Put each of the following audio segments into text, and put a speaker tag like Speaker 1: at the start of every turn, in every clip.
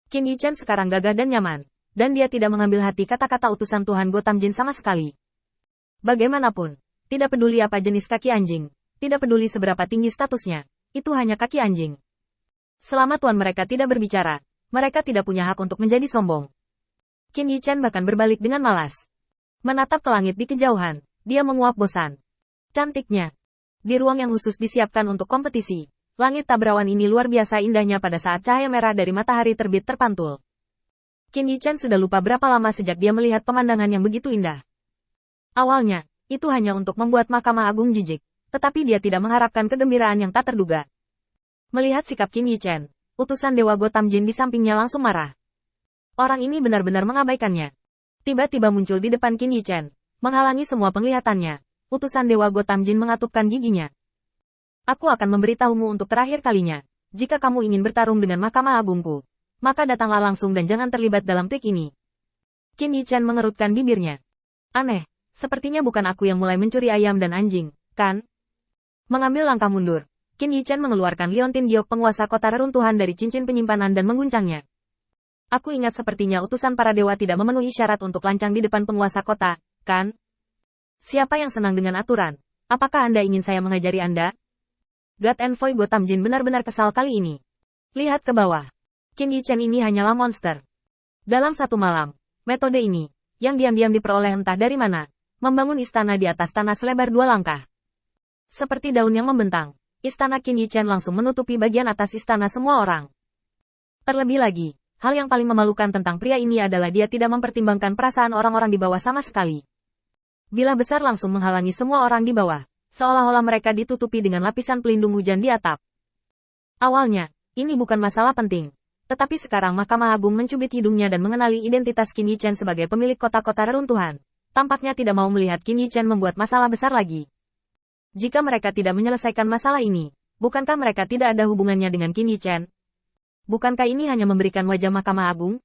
Speaker 1: Qin Yichen sekarang gagah dan nyaman, dan dia tidak mengambil hati kata-kata utusan Tuhan Gotham Jin sama sekali. Bagaimanapun, tidak peduli apa jenis kaki anjing, tidak peduli seberapa tinggi statusnya, itu hanya kaki anjing. Selama tuan mereka tidak berbicara, mereka tidak punya hak untuk menjadi sombong. Qin Yichen bahkan berbalik dengan malas. Menatap ke langit di kejauhan, dia menguap bosan. Cantiknya. Di ruang yang khusus disiapkan untuk kompetisi, langit tabrawan ini luar biasa indahnya pada saat cahaya merah dari matahari terbit terpantul. Qin Yichen sudah lupa berapa lama sejak dia melihat pemandangan yang begitu indah. Awalnya, itu hanya untuk membuat Mahkamah Agung jijik, tetapi dia tidak mengharapkan kegembiraan yang tak terduga. Melihat sikap Qin Yichen, utusan Dewa Gotham Jin di sampingnya langsung marah. Orang ini benar-benar mengabaikannya. Tiba-tiba muncul di depan Qin Yichen, menghalangi semua penglihatannya. Utusan Dewa Gotham Jin mengatupkan giginya. Aku akan memberitahumu untuk terakhir kalinya. Jika kamu ingin bertarung dengan Mahkamah Agungku, maka datanglah langsung dan jangan terlibat dalam trik ini. Qin Yichen mengerutkan bibirnya. Aneh, sepertinya bukan aku yang mulai mencuri ayam dan anjing, kan? Mengambil langkah mundur, Qin Yichen mengeluarkan liontin giok penguasa kota reruntuhan dari cincin penyimpanan dan mengguncangnya. Aku ingat sepertinya utusan para dewa tidak memenuhi syarat untuk lancang di depan penguasa kota, kan? Siapa yang senang dengan aturan? Apakah Anda ingin saya mengajari Anda? God Envoy Gotham Jin benar-benar kesal kali ini. Lihat ke bawah. Qin Yichen ini hanyalah monster. Dalam satu malam, metode ini, yang diam-diam diperoleh entah dari mana, membangun istana di atas tanah selebar 2 langkah. Seperti daun yang membentang, istana Qin Yichen langsung menutupi bagian atas istana semua orang. Terlebih lagi, hal yang paling memalukan tentang pria ini adalah dia tidak mempertimbangkan perasaan orang-orang di bawah sama sekali. Bilah besar langsung menghalangi semua orang di bawah, seolah-olah mereka ditutupi dengan lapisan pelindung hujan di atap. Awalnya, ini bukan masalah penting. Tetapi sekarang Mahkamah Agung mencubit hidungnya dan mengenali identitas Qin Yichen sebagai pemilik kota-kota reruntuhan. Tampaknya tidak mau melihat Qin Yichen membuat masalah besar lagi. Jika mereka tidak menyelesaikan masalah ini, bukankah mereka tidak ada hubungannya dengan Qin Yichen? Bukankah ini hanya memberikan wajah Mahkamah Agung?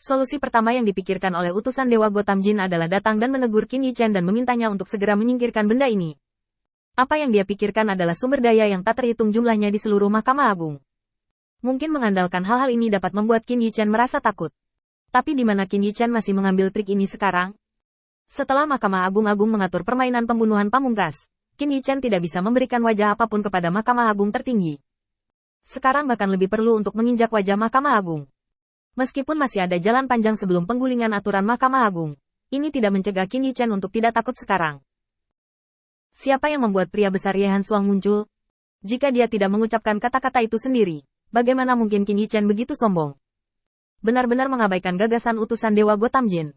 Speaker 1: Solusi pertama yang dipikirkan oleh utusan Dewa Gotham Jin adalah datang dan menegur Qin Yichen dan memintanya untuk segera menyingkirkan benda ini. Apa yang dia pikirkan adalah sumber daya yang tak terhitung jumlahnya di seluruh Mahkamah Agung. Mungkin mengandalkan hal-hal ini dapat membuat Qin Yichen merasa takut. Tapi di mana Qin Yichen masih mengambil trik ini sekarang? Setelah Mahkamah Agung mengatur permainan pembunuhan pamungkas, Qin Yichen tidak bisa memberikan wajah apapun kepada Mahkamah Agung tertinggi. Sekarang bahkan lebih perlu untuk menginjak wajah Mahkamah Agung. Meskipun masih ada jalan panjang sebelum penggulingan aturan Mahkamah Agung, ini tidak mencegah Qin Yichen untuk tidak takut sekarang. Siapa yang membuat pria besar Ye Han Suang muncul? Jika dia tidak mengucapkan kata-kata itu sendiri, bagaimana mungkin Qin Yichen begitu sombong? Benar-benar mengabaikan gagasan utusan Dewa Gotham Jin.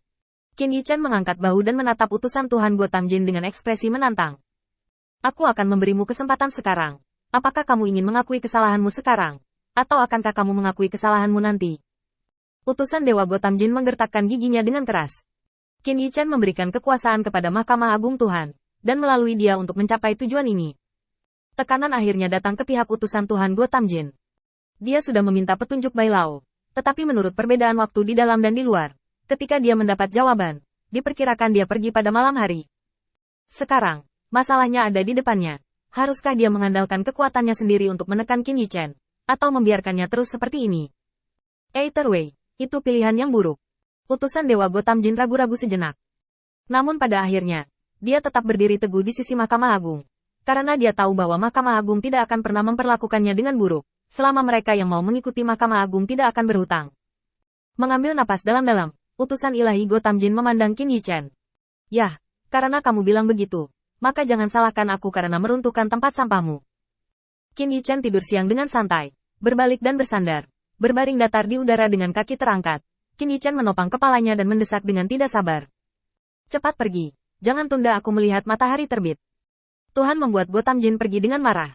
Speaker 1: Qin Yichen mengangkat bahu dan menatap utusan Tuhan Gotham Jin dengan ekspresi menantang. Aku akan memberimu kesempatan sekarang. Apakah kamu ingin mengakui kesalahanmu sekarang? Atau akankah kamu mengakui kesalahanmu nanti? Utusan Dewa Gotham Jin menggertakkan giginya dengan keras. Qin Yichen memberikan kekuasaan kepada Mahkamah Agung Tuhan, dan melalui dia untuk mencapai tujuan ini. Tekanan akhirnya datang ke pihak utusan Tuhan Gotham Jin. Dia sudah meminta petunjuk Bai Lao, tetapi menurut perbedaan waktu di dalam dan di luar, ketika dia mendapat jawaban, diperkirakan dia pergi pada malam hari. Sekarang, masalahnya ada di depannya. Haruskah dia mengandalkan kekuatannya sendiri untuk menekan Qin Yichen, atau membiarkannya terus seperti ini? Either way, itu pilihan yang buruk. Utusan Dewa Gotham Jin ragu-ragu sejenak. Namun pada akhirnya, dia tetap berdiri teguh di sisi Mahkamah Agung. Karena dia tahu bahwa Mahkamah Agung tidak akan pernah memperlakukannya dengan buruk, selama mereka yang mau mengikuti Mahkamah Agung tidak akan berhutang. Mengambil napas dalam-dalam, utusan ilahi Gotham Jin memandang Qin Yichen. Yah, karena kamu bilang begitu, maka jangan salahkan aku karena meruntuhkan tempat sampahmu. Qin Yichen tidur siang dengan santai, berbalik dan bersandar, berbaring datar di udara dengan kaki terangkat. Qin Yichen menopang kepalanya dan mendesak dengan tidak sabar. Cepat pergi, jangan tunda aku melihat matahari terbit. Tuhan membuat Gotham Jin pergi dengan marah.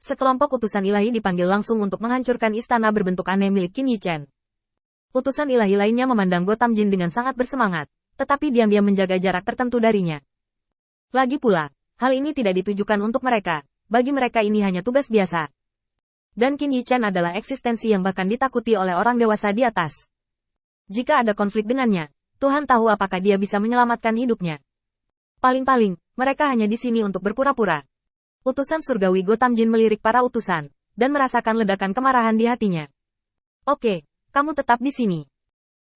Speaker 1: Sekelompok utusan ilahi dipanggil langsung untuk menghancurkan istana berbentuk aneh milik Qin Yichen. Utusan ilahi lainnya memandang Gotham Jin dengan sangat bersemangat, tetapi diam-diam menjaga jarak tertentu darinya. Lagi pula, hal ini tidak ditujukan untuk mereka, bagi mereka ini hanya tugas biasa. Dan Qin Yichen adalah eksistensi yang bahkan ditakuti oleh orang dewasa di atas. Jika ada konflik dengannya, Tuhan tahu apakah dia bisa menyelamatkan hidupnya. Paling-paling, mereka hanya di sini untuk berpura-pura. Utusan surgawi Gotham Jin melirik para utusan, dan merasakan ledakan kemarahan di hatinya. Oke, kamu tetap di sini.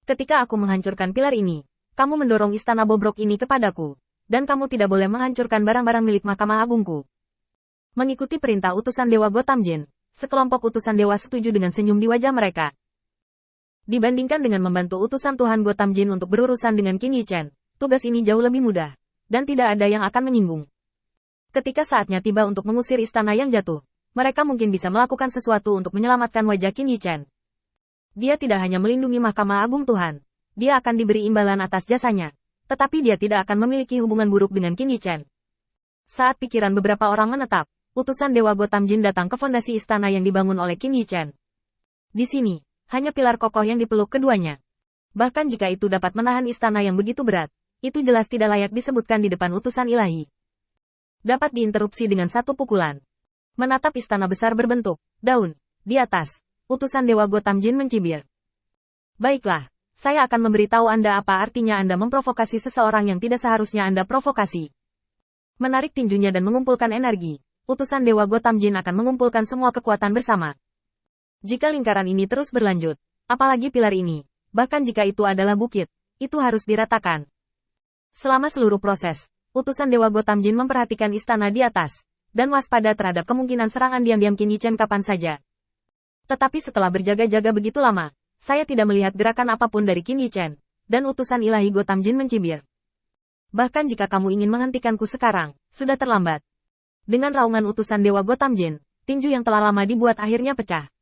Speaker 1: Ketika aku menghancurkan pilar ini, kamu mendorong istana bobrok ini kepadaku, dan kamu tidak boleh menghancurkan barang-barang milik Mahkamah Agungku. Mengikuti perintah utusan Dewa Gotham Jin, sekelompok utusan dewa setuju dengan senyum di wajah mereka. Dibandingkan dengan membantu utusan Tuhan Gotham Jin untuk berurusan dengan Qin Yi Chen, tugas ini jauh lebih mudah, dan tidak ada yang akan menyinggung. Ketika saatnya tiba untuk mengusir istana yang jatuh, mereka mungkin bisa melakukan sesuatu untuk menyelamatkan wajah Qin Yi Chen. Dia tidak hanya melindungi Mahkamah Agung Tuhan, dia akan diberi imbalan atas jasanya, tetapi dia tidak akan memiliki hubungan buruk dengan Qin Yi Chen. Saat pikiran beberapa orang menetap, utusan Dewa Gotham Jin datang ke fondasi istana yang dibangun oleh Qin Yi Chen. Di sini, hanya pilar kokoh yang dipeluk keduanya. Bahkan jika itu dapat menahan istana yang begitu berat, itu jelas tidak layak disebutkan di depan utusan ilahi. Dapat diinterupsi dengan satu pukulan. Menatap istana besar berbentuk daun di atas, utusan Dewa Gotham Jin mencibir. Baiklah, saya akan memberitahu Anda apa artinya Anda memprovokasi seseorang yang tidak seharusnya Anda provokasi. Menarik tinjunya dan mengumpulkan energi, utusan Dewa Gotham Jin akan mengumpulkan semua kekuatan bersama. Jika lingkaran ini terus berlanjut, apalagi pilar ini, bahkan jika itu adalah bukit, itu harus diratakan. Selama seluruh proses, utusan Dewa Gotham Jin memperhatikan istana di atas, dan waspada terhadap kemungkinan serangan diam-diam Qin Yi Chen kapan saja. Tetapi setelah berjaga-jaga begitu lama, saya tidak melihat gerakan apapun dari Qin Yi Chen, dan utusan ilahi Gotham Jin mencibir. Bahkan jika kamu ingin menghentikanku sekarang, sudah terlambat. Dengan raungan utusan Dewa Gotham Jin, tinju yang telah lama dibuat akhirnya pecah.